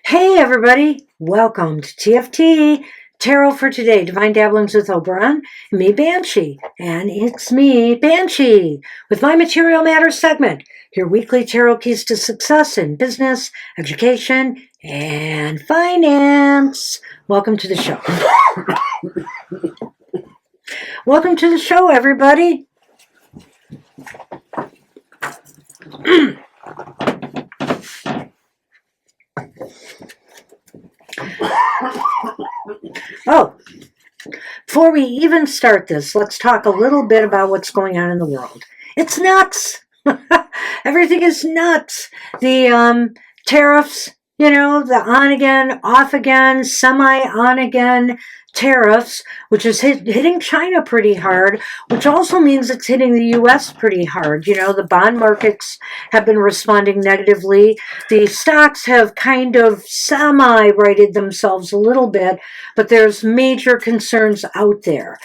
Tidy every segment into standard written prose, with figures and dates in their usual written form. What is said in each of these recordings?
Hey everybody, welcome to TFT Tarot for today, Divine Dabblings with Oberon, and me Banshee, and it's me Banshee with my Material Matter segment, your weekly tarot keys to success in business, education, and finance. Welcome to the show. Welcome to the show, everybody. Oh, before we even start this, let's talk a little bit about what's going on in the world. It's nuts. Everything is nuts. The tariffs, the on again, off again, semi on again tariffs, which is hitting China pretty hard, which also means it's hitting the U.S. pretty hard. The bond markets have been responding negatively. The stocks have kind of semi-righted themselves a little bit, but there's major concerns out there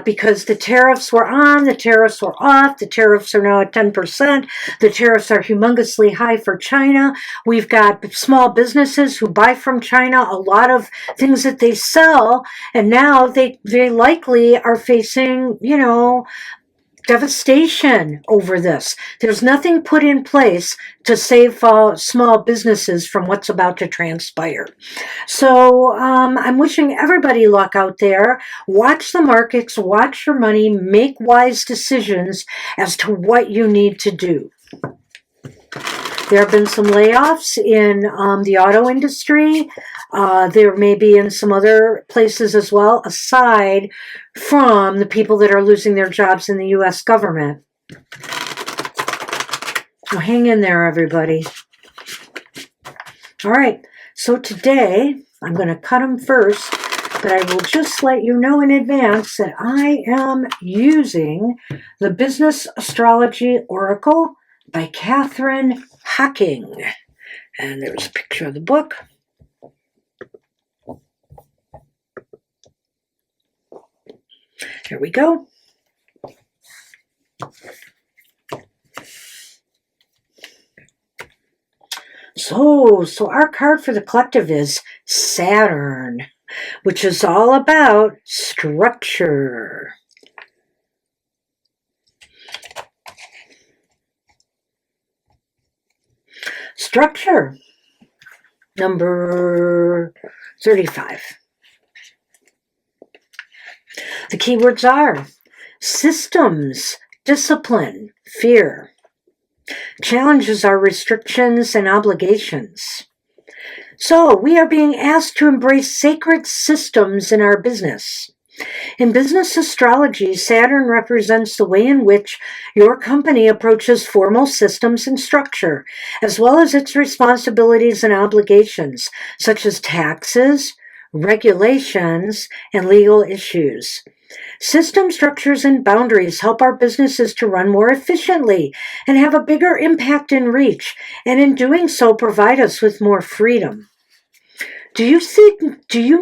because the tariffs were on, the tariffs were off, the tariffs are now at 10%. The tariffs are humongously high for China. We've got small businesses who buy from China a lot of things that they sell, and now they likely are facing, devastation over this. There's nothing put in place to save small businesses from what's about to transpire. So I'm wishing everybody luck out there. Watch the markets, watch your money, make wise decisions as to what you need to do. There have been some layoffs in the auto industry. There may be in some other places as well, aside from the people that are losing their jobs in the U.S. government. So hang in there, everybody. All right, so today I'm going to cut them first, but I will just let you know in advance that I am using the Business Astrology Oracle by Catherine Hocking. And there's a picture of the book. Here we go. So our card for the collective is Saturn, which is all about structure. Structure, number 35. The keywords are systems, discipline, fear. Challenges are restrictions and obligations. So we are being asked to embrace sacred systems in our business. In business astrology, Saturn represents the way in which your company approaches formal systems and structure, as well as its responsibilities and obligations, such as taxes, regulations, and legal issues. System structures and boundaries help our businesses to run more efficiently and have a bigger impact and reach, and in doing so provide us with more freedom. Do you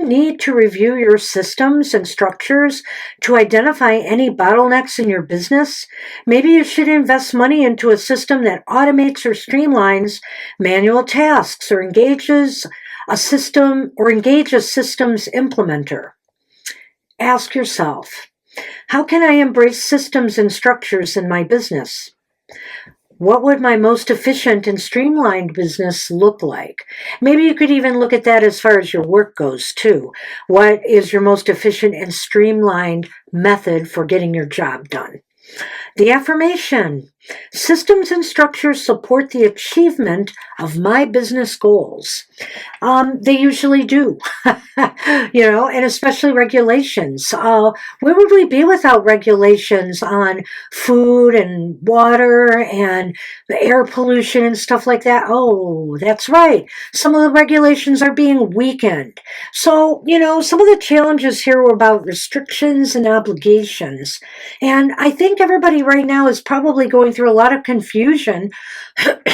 need to review your systems and structures to identify any bottlenecks in your business? Maybe you should invest money into a system that automates or streamlines manual tasks or engage a systems implementer. Ask yourself, how can I embrace systems and structures in my business? What would my most efficient and streamlined business look like? Maybe you could even look at that as far as your work goes, too. What is your most efficient and streamlined method for getting your job done? The affirmation: systems and structures support the achievement of my business goals. They usually do, and especially regulations. Where would we be without regulations on food and water and the air pollution and stuff like that? Oh, that's right. Some of the regulations are being weakened. So, some of the challenges here were about restrictions and obligations. And I think everybody right now is probably going through a lot of confusion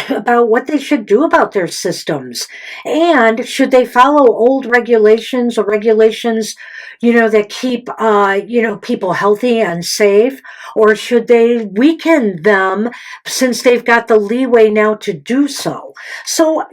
about what they should do about their systems. And should they follow old regulations or regulations, that keep, people healthy and safe? Or should they weaken them since they've got the leeway now to do so? So,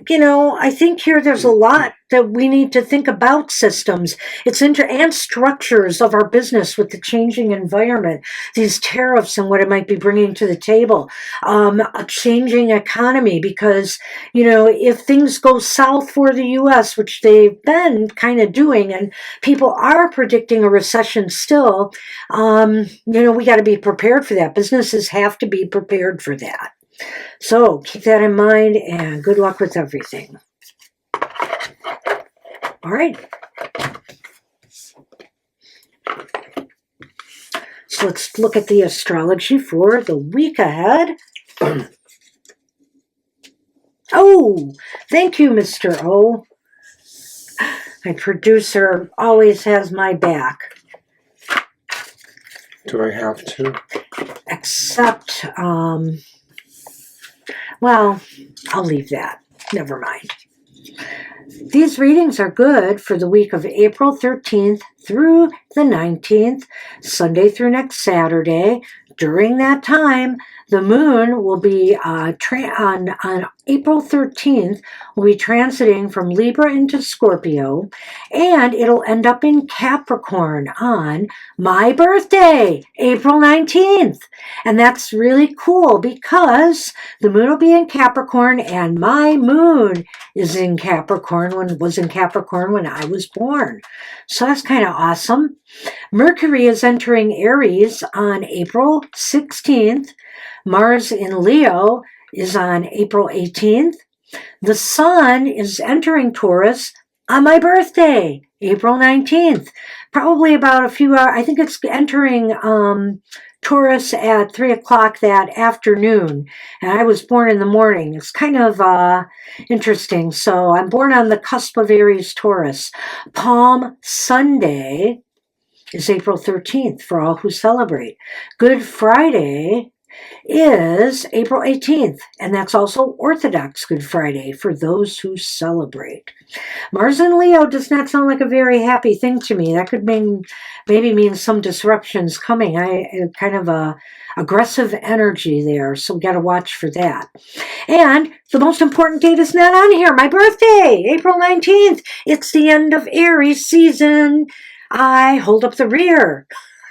I think here there's a lot that we need to think about systems. And structures of our business with the changing environment, these tariffs and what it might be bringing to the table, a changing economy, because, if things go south for the U.S., which they've been kind of doing, and people are predicting a recession still, we got to be prepared for that. Businesses have to be prepared for that. So keep that in mind, and good luck with everything. All right. So let's look at the astrology for the week ahead. Oh, thank you, Mr. O. My producer always has my back. Do I have to? Except, well, I'll leave that. Never mind. These readings are good for the week of April 13th through the 19th, Sunday through next Saturday. During that time, the moon will be on April 13th, will be transiting from Libra into Scorpio, and it'll end up in Capricorn on my birthday, April 19th. And that's really cool because the moon will be in Capricorn, and my moon was in Capricorn when I was born. So that's kind of awesome. Mercury is entering Aries on April 16th. Mars in Leo is on April 18th. The Sun is entering Taurus on my birthday, April 19th. Probably about a few hours. I think it's entering Taurus at 3 o'clock that afternoon. And I was born in the morning. It's kind of interesting. So I'm born on the cusp of Aries Taurus. Palm Sunday is April 13th for all who celebrate. Good Friday is April 18th, and that's also Orthodox Good Friday for those who celebrate. Mars in Leo does not sound like a very happy thing to me. That could maybe mean some disruptions coming. Kind of a aggressive energy there, so we got to watch for that. And the most important date is not on here. My birthday, April 19th. It's the end of Aries season. I hold up the rear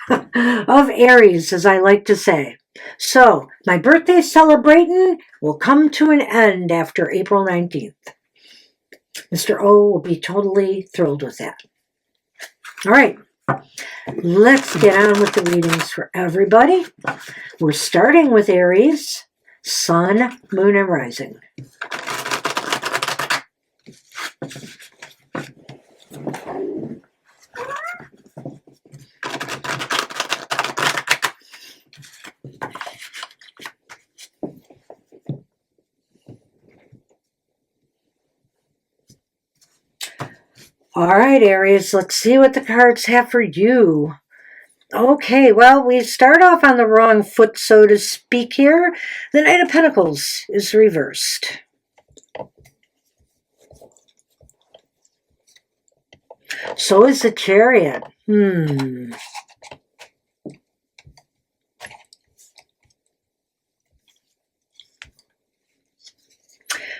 of Aries, as I like to say. So, my birthday celebrating will come to an end after April 19th. Mr. O will be totally thrilled with that. All right, let's get on with the readings for everybody. We're starting with Aries, Sun, Moon, and Rising. All right, Aries, let's see what the cards have for you. Okay, well, we start off on the wrong foot, so to speak here. The Knight of Pentacles is reversed. So is the Chariot.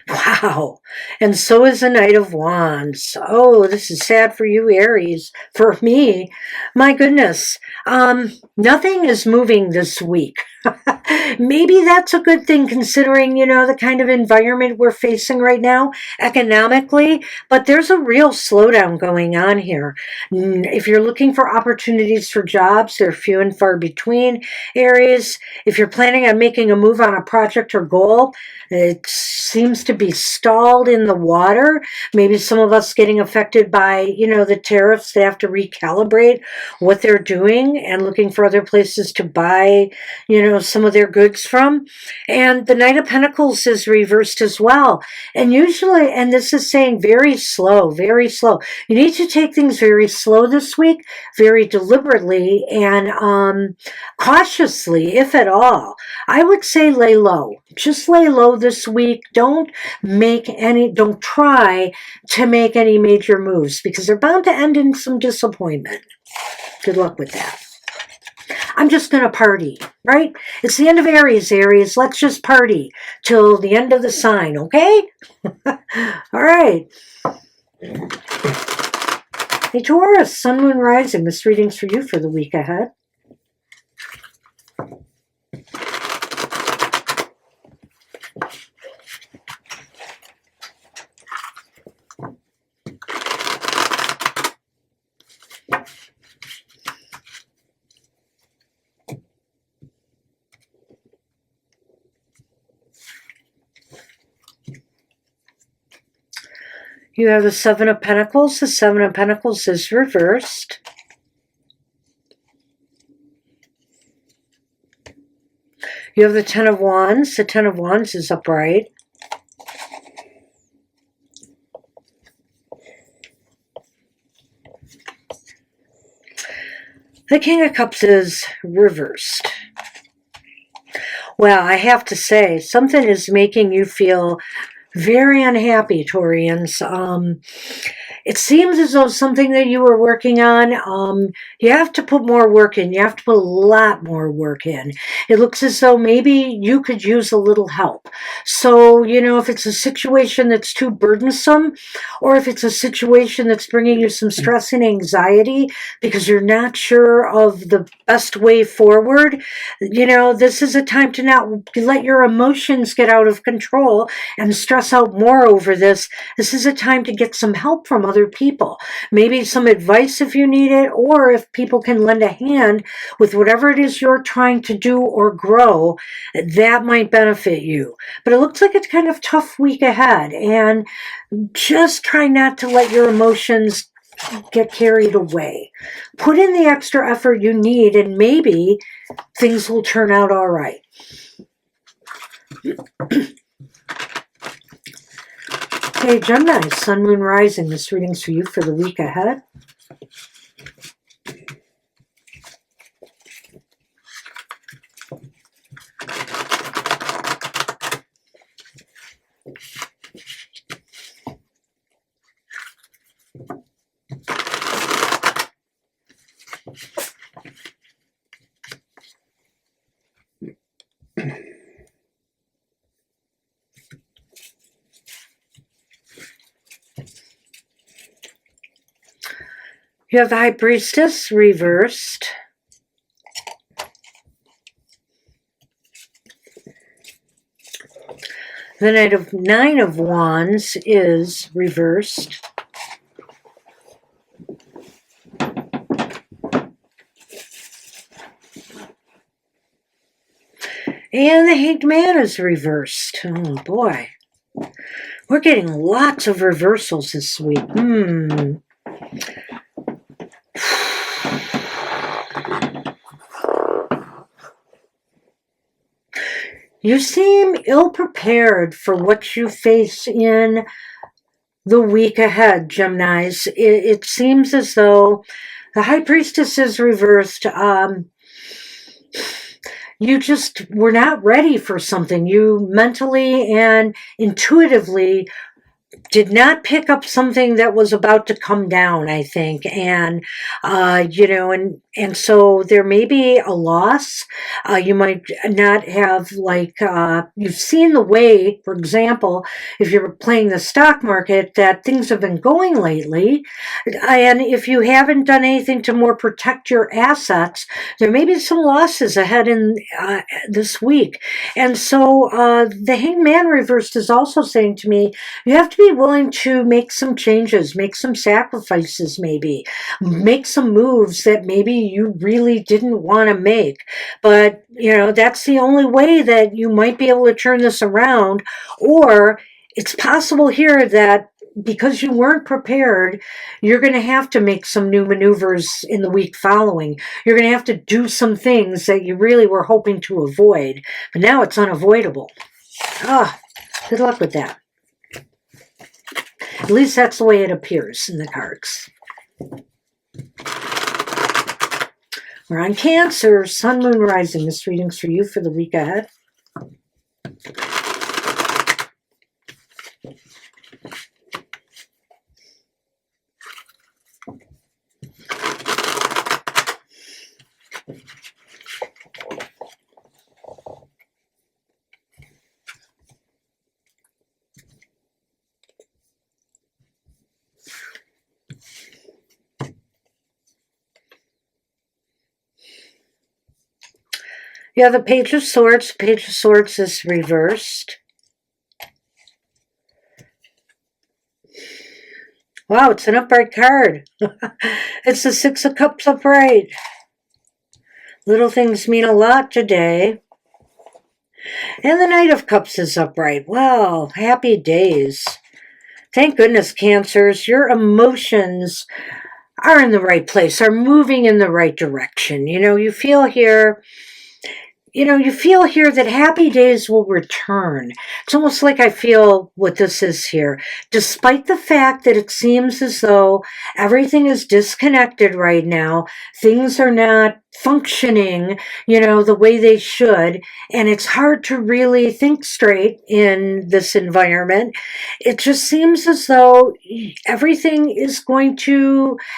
Wow. And so is the Knight of Wands. Oh, this is sad for you, Aries. For me, my goodness, nothing is moving this week. Maybe that's a good thing considering, the kind of environment we're facing right now economically, but there's a real slowdown going on here. If you're looking for opportunities for jobs, they're few and far between, Aries. If you're planning on making a move on a project or goal, it seems to be stalled in the water. Maybe some of us getting affected by, the tariffs. They have to recalibrate what they're doing and looking for other places to buy, some of their goods from. And the Knight of Pentacles is reversed as well. And usually, and this is saying very slow, very slow. You need to take things very slow this week, very deliberately and cautiously, if at all. I would say lay low. Just lay low this week. Don't try to make any major moves because they're bound to end in some disappointment. Good luck with that. I'm just going to party, right? It's the end of Aries, Aries. Let's just party till the end of the sign, okay? All right. Hey, Taurus, Sun, Moon, Rising. This reading's for you for the week ahead. You have the Seven of Pentacles. The Seven of Pentacles is reversed. You have the Ten of Wands. The Ten of Wands is upright. The King of Cups is reversed. Well, I have to say, something is making you feel very unhappy, Taurians. It seems as though something that you were working on, you have to put more work in. You have to put a lot more work in. It looks as though maybe you could use a little help. So, if it's a situation that's too burdensome, or if it's a situation that's bringing you some stress and anxiety because you're not sure of the best way forward, this is a time to not let your emotions get out of control and stress out more over this. This is a time to get some help from other people. Maybe some advice if you need it, or if people can lend a hand with whatever it is you're trying to do or grow, that might benefit you. But it looks like it's kind of tough week ahead, and just try not to let your emotions get carried away. Put in the extra effort you need, and maybe things will turn out all right. Hey, Gemini, Sun, Moon, Rising. This reading's for you for the week ahead. You have the High Priestess reversed. The Nine of Wands is reversed. And the Hanged Man is reversed. Oh boy. We're getting lots of reversals this week. You seem ill-prepared for what you face in the week ahead, Geminis. It seems as though the High Priestess is reversed. You just were not ready for something. You mentally and intuitively did not pick up something that was about to come down, I think. And, you know, and so there may be a loss. You might not have, like, you've seen the way, for example, if you're playing the stock market, that things have been going lately. And if you haven't done anything to more protect your assets, there may be some losses ahead in this week. And so the Hanged Man reversed is also saying to me, you have to be willing to make some changes, make some sacrifices, maybe make some moves that maybe you really didn't want to make. But, you know, that's the only way that you might be able to turn this around. Or it's possible here that because you weren't prepared, you're going to have to make some new maneuvers in the week following. You're going to have to do some things that you really were hoping to avoid, but now it's unavoidable. Good luck with that. At least that's the way it appears in the cards. We're on Cancer, Sun, Moon, Rising. This reading's for you for the week ahead. Yeah, the Page of Swords. Page of Swords is reversed. Wow, it's an upright card. It's the Six of Cups upright. Little things mean a lot today. And the Knight of Cups is upright. Wow, happy days. Thank goodness, Cancers. Your emotions are in the right place, are moving in the right direction. You know, you feel here that happy days will return. It's almost like I feel what this is here. Despite the fact that it seems as though everything is disconnected right now, things are not functioning, you know, the way they should, and it's hard to really think straight in this environment. It just seems as though everything is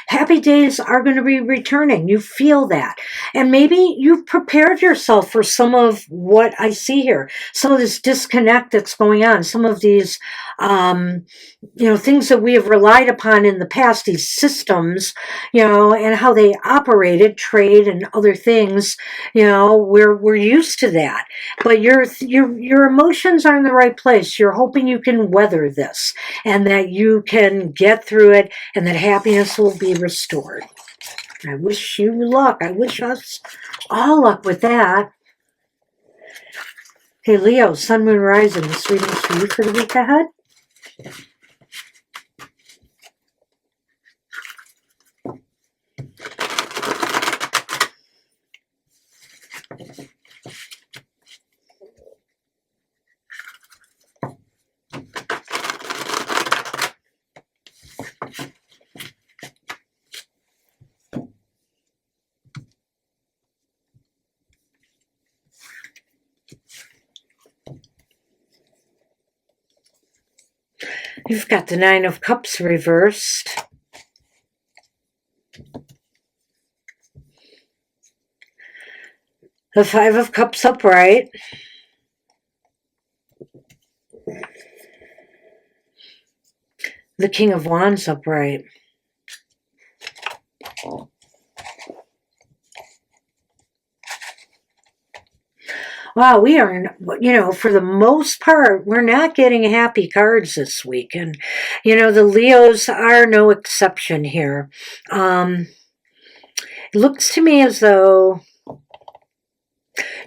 happy days are going to be returning. You feel that. And maybe you've prepared yourself for some of what I see here, some of this disconnect that's going on, some of these, things that we have relied upon in the past, these systems, and how they operated, trade and other things, we're used to that. But your emotions are in the right place. You're hoping you can weather this and that you can get through it and that happiness will be restored. I wish you luck. I wish us all luck with that. Hey, Leo, Sun, Moon, Rising. This reading's for you for the week ahead. You've got the Nine of Cups reversed. The Five of Cups upright. The King of Wands upright. Wow, we are, for the most part, we're not getting happy cards this week. And, the Leos are no exception here. It looks to me as though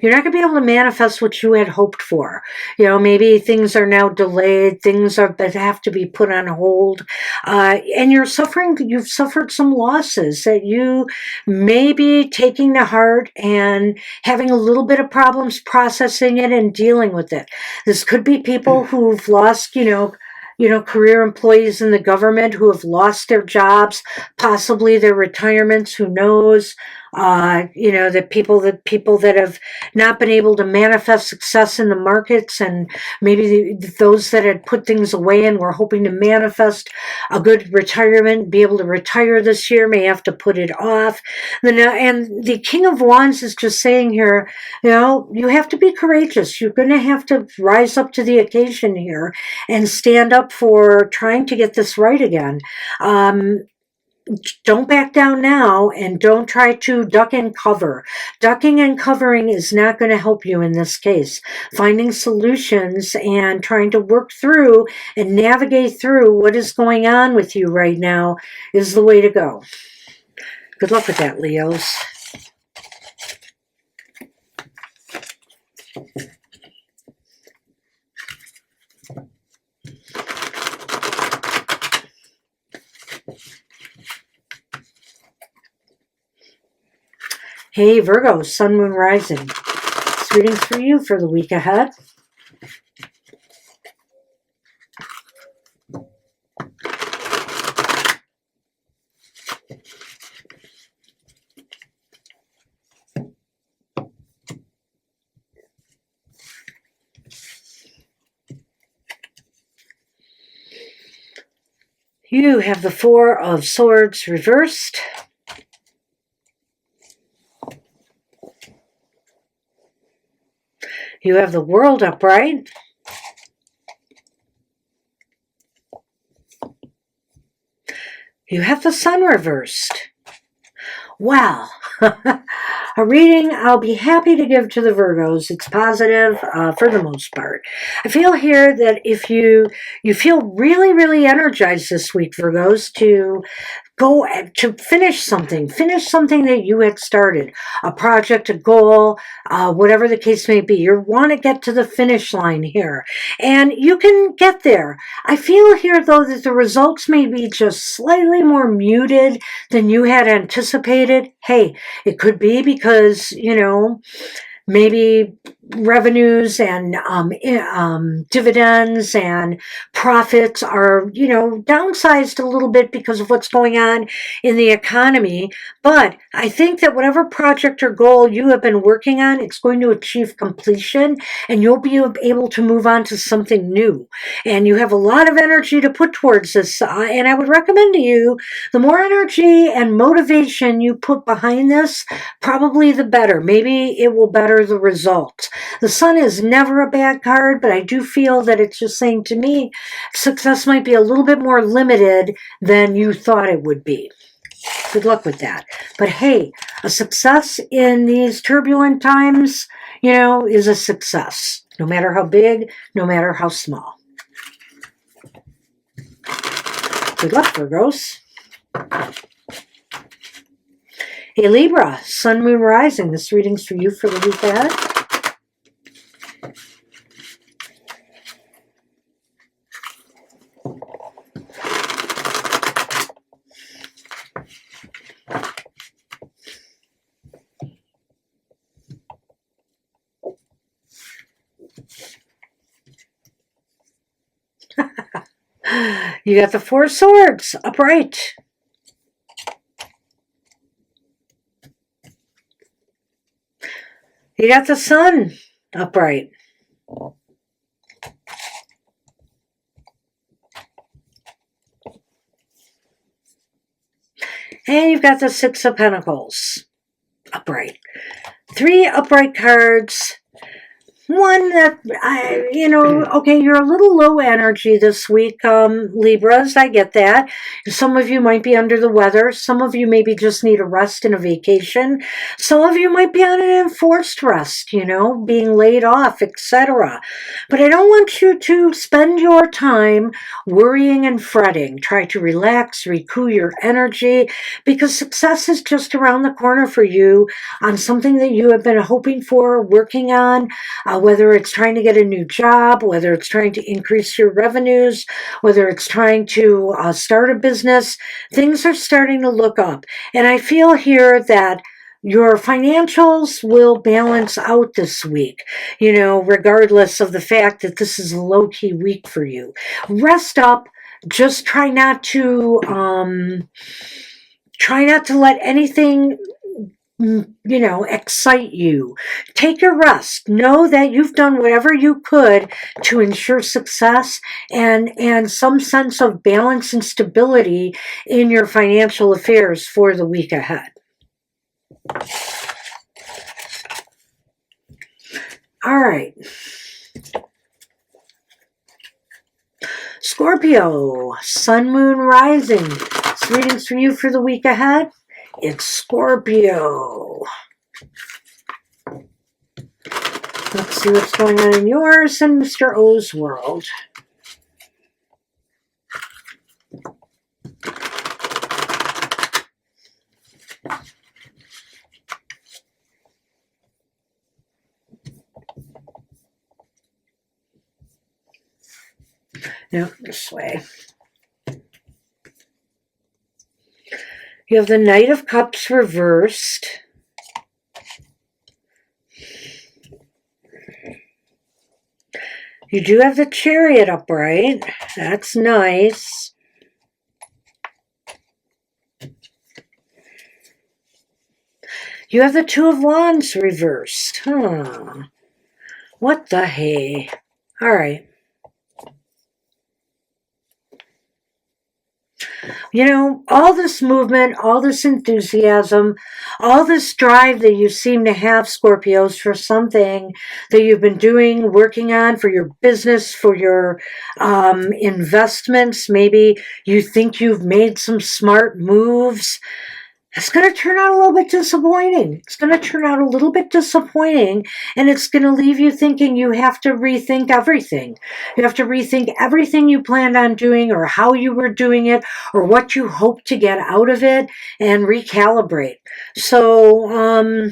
you're not going to be able to manifest what you had hoped for. Maybe things are now delayed, things that have to be put on hold. And you've suffered some losses that you may be taking to heart and having a little bit of problems processing it and dealing with it. This could be people who've lost, career employees in the government who have lost their jobs, possibly their retirements, who knows. You know, the people that have not been able to manifest success in the markets, and maybe those that had put things away and were hoping to manifest a good retirement, be able to retire this year, may have to put it off. And the King of Wands is just saying here, you know, you have to be courageous. You're going to have to rise up to the occasion here and stand up for trying to get this right again. Don't back down now, and don't try to duck and cover. Ducking and covering is not going to help you in this case. Finding solutions and trying to work through and navigate through what is going on with you right now is the way to go. Good luck with that, Leos. Hey, Virgo, Sun, Moon, Rising. This reading's for you for the week ahead. You have the Four of Swords reversed. You have the World upright. You have the Sun reversed. Wow. A reading I'll be happy to give to the Virgos. It's positive for the most part. I feel here that if you feel really, really energized this week, Virgos, to go to finish something that you had started, a project, a goal, whatever the case may be. You want to get to the finish line here, and you can get there. I feel here, though, that the results may be just slightly more muted than you had anticipated. Hey, it could be because, you know, maybe revenues and dividends and profits are, you know, downsized a little bit because of what's going on in the economy. But I think that whatever project or goal you have been working on, it's going to achieve completion, and you'll be able to move on to something new. And you have a lot of energy to put towards this. And I would recommend to you, the more energy and motivation you put behind this, probably the better. Maybe it will better the results. The Sun is never a bad card, but I do feel that it's just saying to me, success might be a little bit more limited than you thought it would be. Good luck with that. But hey, a success in these turbulent times, you know, is a success. No matter how big, no matter how small. Good luck, Virgos. Hey, Libra, Sun, Moon, Rising. This reading's for you for the week ahead. You got the Four of Swords upright. You got the Sun upright. And you've got the Six of Pentacles upright. Three upright cards. One that, you know, okay, you're a little low energy this week, Libras, I get that. Some of you might be under the weather. Some of you maybe just need a rest and a vacation. Some of you might be on an enforced rest, you know, being laid off, etc. But I don't want you to spend your time worrying and fretting. Try to relax, recoup your energy, because success is just around the corner for you on something that you have been hoping for, working on, whether it's trying to get a new job, whether it's trying to increase your revenues, whether it's trying to start a business. Things are starting to look up. And I feel here that your financials will balance out this week, you know, regardless of the fact that this is a low-key week for you. Rest up. Just try not to let anything excite you. Take a rest. Know that you've done whatever you could to ensure success and some sense of balance and stability in your financial affairs for the week ahead. All right. Scorpio, Sun, Moon, Rising. This reading's for you for the week ahead. It's Scorpio. Let's see what's going on in yours and Mr. O's world. No, this way. You have the Knight of Cups reversed. You do have the Chariot upright. That's nice. You have the Two of Wands reversed. What the hey? All right. All this movement, all this enthusiasm, all this drive that you seem to have, Scorpios, for something that you've been doing, working on for your business, for your investments. Maybe you think you've made some smart moves. It's going to turn out a little bit disappointing. It's going to turn out a little bit disappointing, and it's going to leave you thinking you have to rethink everything. You have to rethink everything you planned on doing or how you were doing it or what you hope to get out of it and recalibrate. So,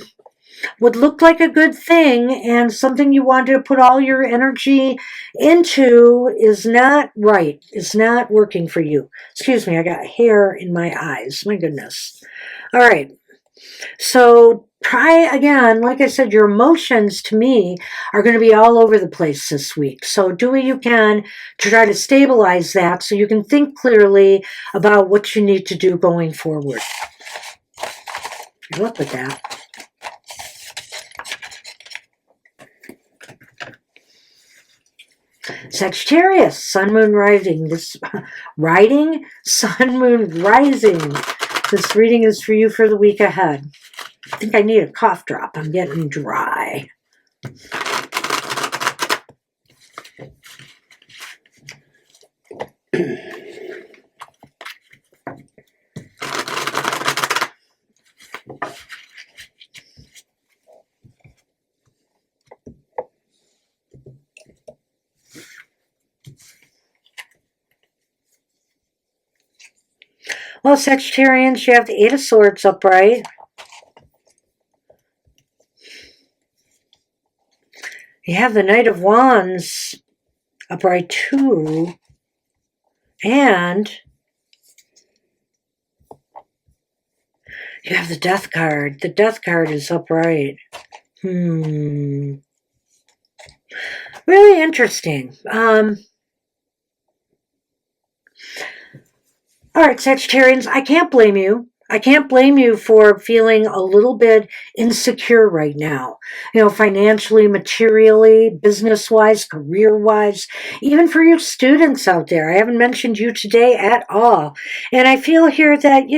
what looked like a good thing and something you wanted to put all your energy into is not right. It's not working for you. Excuse me, I got hair in my eyes. My goodness. All right. So try again. Like I said, your emotions to me are going to be all over the place this week. So do what you can to try to stabilize that so you can think clearly about what you need to do going forward. Good luck with that. Sagittarius, Sun, Moon, Rising. Sun, Moon, Rising. This reading is for you for the week ahead. I think I need a cough drop. I'm getting dry. Well, Sagittarians, you have the Eight of Swords upright. You have the Knight of Wands upright too. And you have the Death card. The Death card is upright. Really interesting. All right, Sagittarians, I can't blame you. I can't blame you for feeling a little bit insecure right now. Financially, materially, business-wise, career-wise, even for you students out there. I haven't mentioned you today at all. And I feel here that,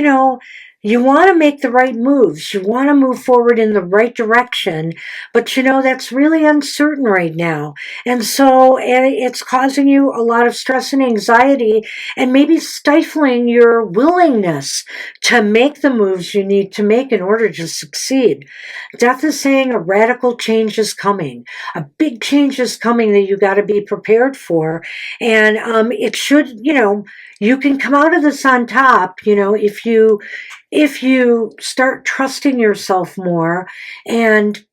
you want to make the right moves. You want to move forward in the right direction. But, that's really uncertain right now. And so it's causing you a lot of stress and anxiety and maybe stifling your willingness to make the moves you need to make in order to succeed. Death is saying a radical change is coming. A big change is coming that you got to be prepared for. And it should, you can come out of this on top, if you start trusting yourself more and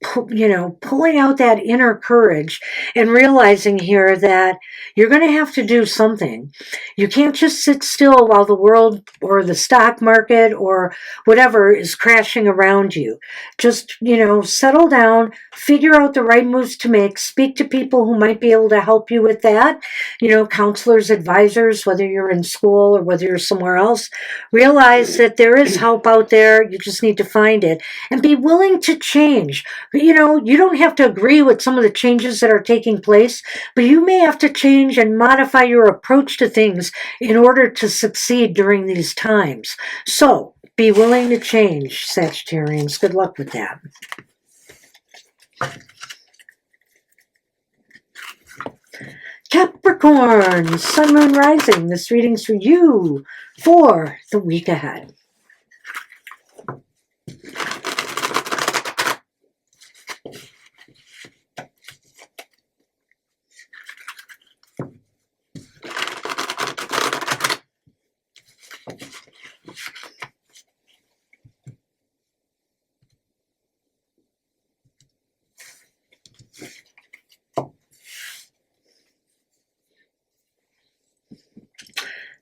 pulling out that inner courage and realizing here that you're going to have to do something. You can't just sit still while the world or the stock market or whatever is crashing around you. Just, settle down, figure out the right moves to make, speak to people who might be able to help you with that, counselors, advisors, whether you're in school or whether you're somewhere else. Realize that there is help out there. You just need to find it and be willing to change. You don't have to agree with some of the changes that are taking place, but you may have to change and modify your approach to things in order to succeed during these times. So, be willing to change, Sagittarians. Good luck with that. Capricorn, Sun, Moon, Rising. This reading's for you for the week ahead.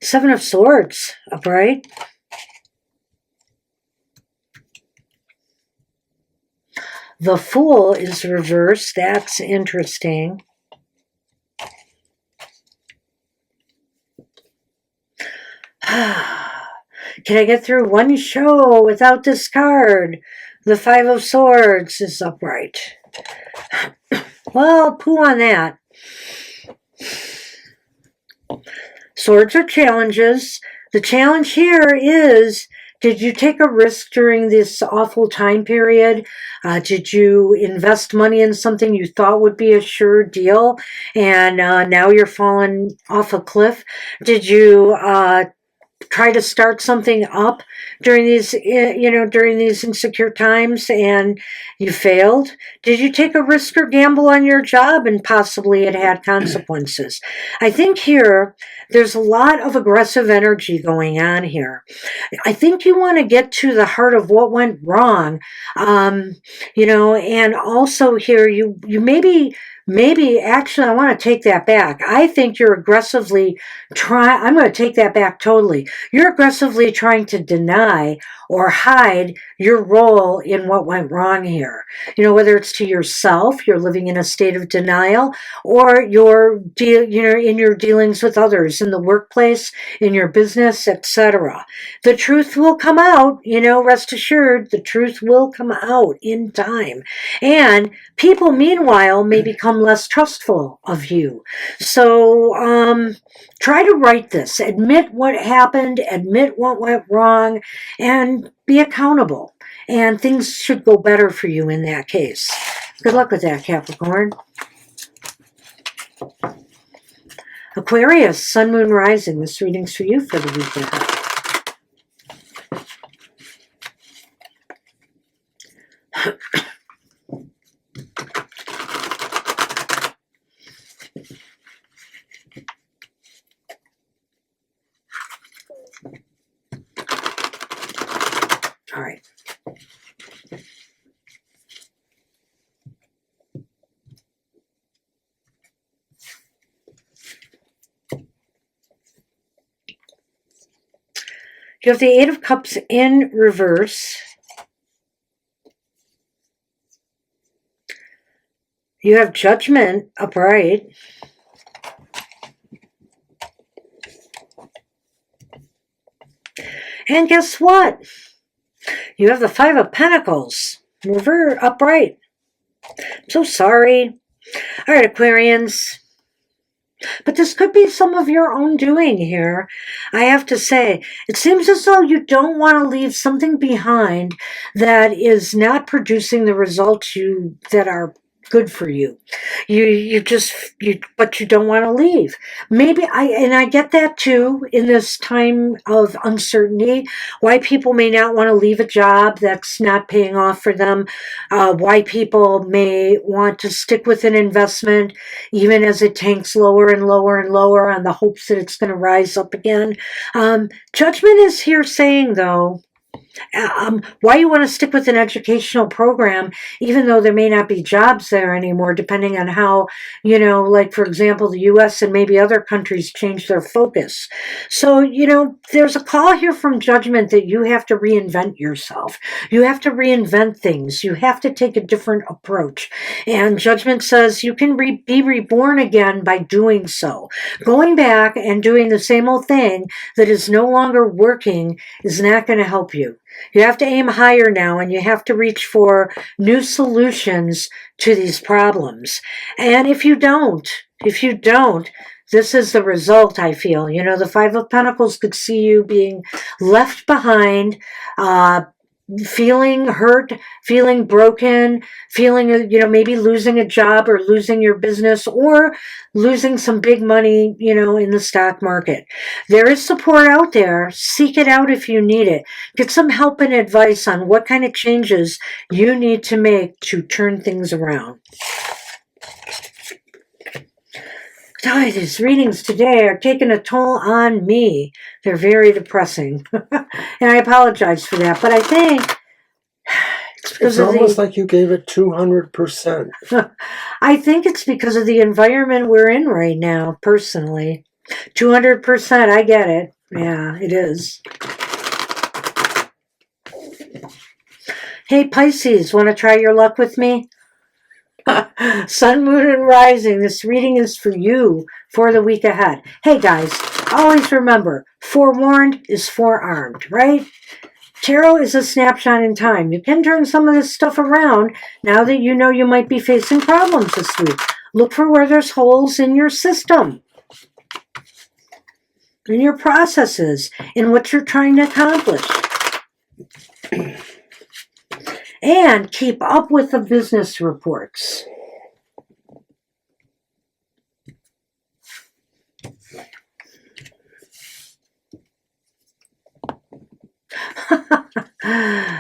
Seven of Swords, upright. The Fool is reversed. That's interesting. Can I get through one show without this card? The Five of Swords is upright. Well, poo on that. Swords are challenges. The challenge here is, did you take a risk during this awful time period? Did you invest money in something you thought would be a sure deal, and now you're falling off a cliff? Did you try to start something up during these insecure times and you failed? Did you take a risk or gamble on your job and possibly it had consequences? I think here there's a lot of aggressive energy going on here. I think you want to get to the heart of what went wrong, and also here you maybe actually I want to take that back. I think you're aggressively I'm going to take that back totally. You're aggressively trying to deny or hide your role in what went wrong here. Whether it's to yourself, you're living in a state of denial, or you're in your dealings with others, in the workplace, in your business, etc. The truth will come out, rest assured, the truth will come out in time. And people, meanwhile, may become less trustful of you. So, try to write this. Admit what happened, admit what went wrong, and be accountable. And things should go better for you in that case. Good luck with that, Capricorn. Aquarius, Sun, Moon, Rising. This reading's for you for the week ahead. All right. You have the Eight of Cups in reverse. You have Judgment upright. And guess what? You have the Five of Pentacles upright. I'm so sorry. All right, Aquarians. But this could be some of your own doing here. I have to say, it seems as though you don't want to leave something behind that is not producing the results that are good for you. But you don't want to leave. Maybe I get that too in this time of uncertainty. Why people may not want to leave a job that's not paying off for them. Why people may want to stick with an investment even as it tanks lower and lower and lower on the hopes that it's going to rise up again. Judgment is here saying, though, Why you want to stick with an educational program, even though there may not be jobs there anymore, depending on how, like, for example, the U.S. and maybe other countries change their focus. So, there's a call here from judgment that you have to reinvent yourself. You have to reinvent things. You have to take a different approach. And judgment says you can be reborn again by doing so. Going back and doing the same old thing that is no longer working is not going to help you. You have to aim higher now, and you have to reach for new solutions to these problems. And if you don't, this is the result, I feel. The Five of Pentacles could see you being left behind, feeling hurt, feeling broken, feeling, maybe losing a job or losing your business or losing some big money, in the stock market. There is support out there. Seek it out if you need it. Get some help and advice on what kind of changes you need to make to turn things around. These readings today are taking a toll on me. They're very depressing. And I apologize for that. But I think it's almost like you gave it 200%. I think it's because of the environment we're in right now, personally. 200%, I get it. Yeah, it is. Hey, Pisces, want to try your luck with me? Sun, Moon, and Rising. This reading is for you for the week ahead. Hey, guys, always remember, forewarned is forearmed, right? Tarot is a snapshot in time. You can turn some of this stuff around now that you know you might be facing problems this week. Look for where there's holes in your system, in your processes, in what you're trying to accomplish. And keep up with the business reports.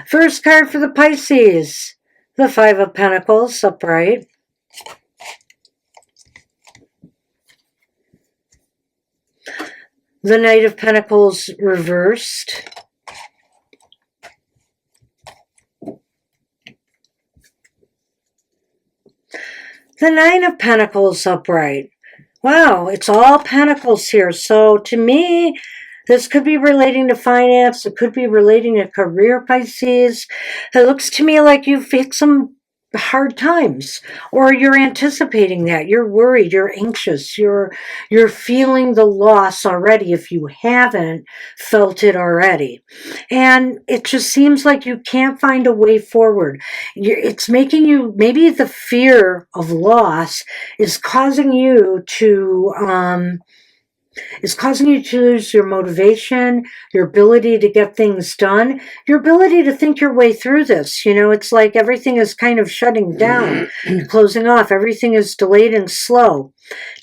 First card for the Pisces, the Five of Pentacles, upright. The Knight of Pentacles, reversed. The Nine of Pentacles, upright. Wow, it's all pentacles here. So to me, this could be relating to finance. It could be relating to career, Pisces. It looks to me like you've hit some hard times, or you're anticipating that. You're worried, you're anxious, you're feeling the loss already if you haven't felt it already. And it just seems like you can't find a way forward. It's making you, maybe the fear of loss is causing you to lose your motivation, your ability to get things done, your ability to think your way through this. It's like everything is kind of shutting down, closing off. Everything is delayed and slow.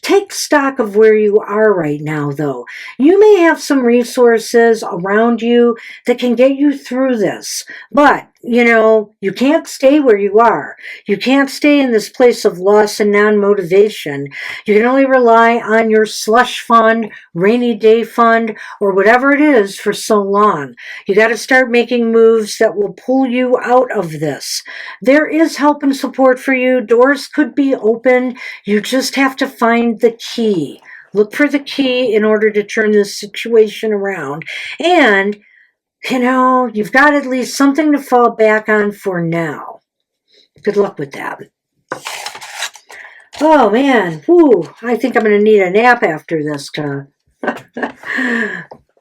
Take stock of where you are right now, though. You may have some resources around you that can get you through this, but you can't stay where you are. You can't stay in this place of loss and non-motivation. You can only rely on your slush fund, rainy day fund, or whatever it is for so long. You got to start making moves that will pull you out of this. There is help and support for you. Doors could be opened. You just have to find the key. Look for the key in order to turn this situation around. And you've got at least something to fall back on for now. Good luck with that. Oh, man. Whew. I think I'm going to need a nap after this to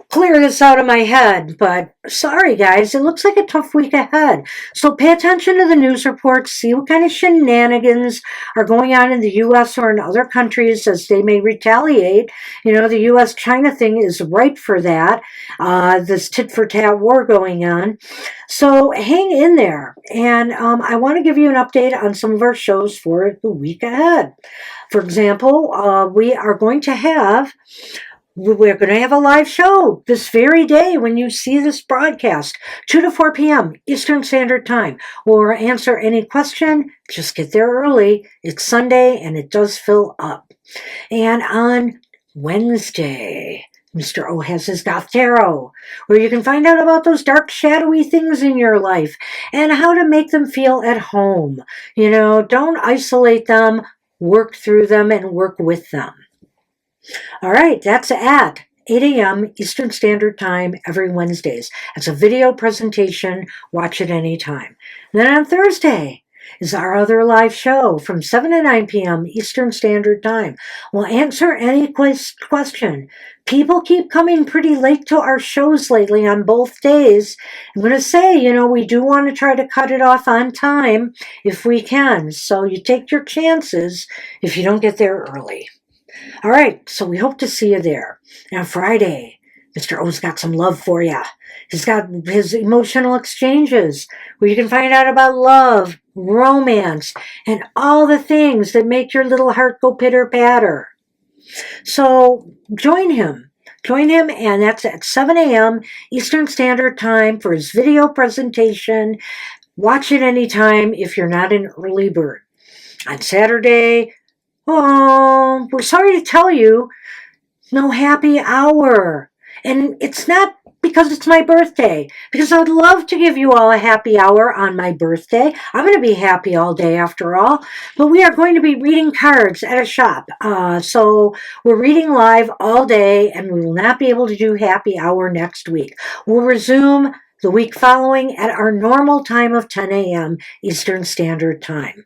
clear this out of my head. But sorry, guys. It looks like a tough week ahead. So pay attention to the news reports. See what kind of shenanigans are going on in the U.S. or in other countries as they may retaliate. The U.S.-China thing is ripe for that. This tit-for-tat war going on. So hang in there. And I want to give you an update on some of our shows for the week ahead. For example, we're going to have a live show this very day when you see this broadcast, 2 to 4 p.m. Eastern Standard Time. We'll answer any question. Just get there early. It's Sunday and it does fill up. And on Wednesday, Mr. O has his Goth Tarot, where you can find out about those dark, shadowy things in your life and how to make them feel at home. You know, don't isolate them, work through them and work with them. All right, that's at 8 a.m. Eastern Standard Time every Wednesdays. It's a video presentation. Watch it anytime. Then on Thursday is our other live show from 7 to 9 p.m. Eastern Standard Time. We'll answer any question. People keep coming pretty late to our shows lately on both days. I'm going to say, you know, we do want to try to cut it off on time if we can. So you take your chances if you don't get there early. All right, so we hope to see you there. Now, Friday, Mr. O's got some love for you. He's got his emotional exchanges where you can find out about love, romance, and all the things that make your little heart go pitter-patter. So join him. Join him, and that's at 7 a.m. Eastern Standard Time for his video presentation. Watch it anytime if you're not an early bird. On Saturday, oh, we're sorry to tell you, no happy hour. And it's not because it's my birthday, because I would love to give you all a happy hour on my birthday. I'm going to be happy all day after all, but we are going to be reading cards at a shop. So we're reading live all day, and we will not be able to do happy hour next week. We'll resume the week following at our normal time of 10 a.m. Eastern Standard Time.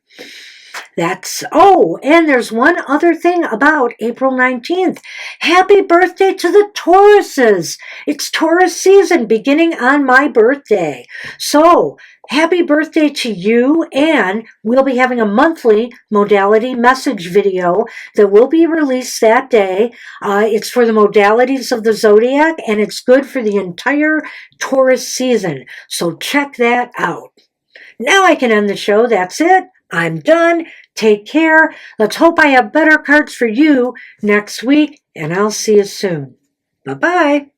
And there's one other thing about April 19th. Happy birthday to the Tauruses. It's Taurus season beginning on my birthday. So happy birthday to you, and we'll be having a monthly modality message video that will be released that day. It's for the modalities of the Zodiac, and it's good for the entire Taurus season. So check that out. Now I can end the show. That's it. I'm done. Take care. Let's hope I have better cards for you next week, and I'll see you soon. Bye-bye.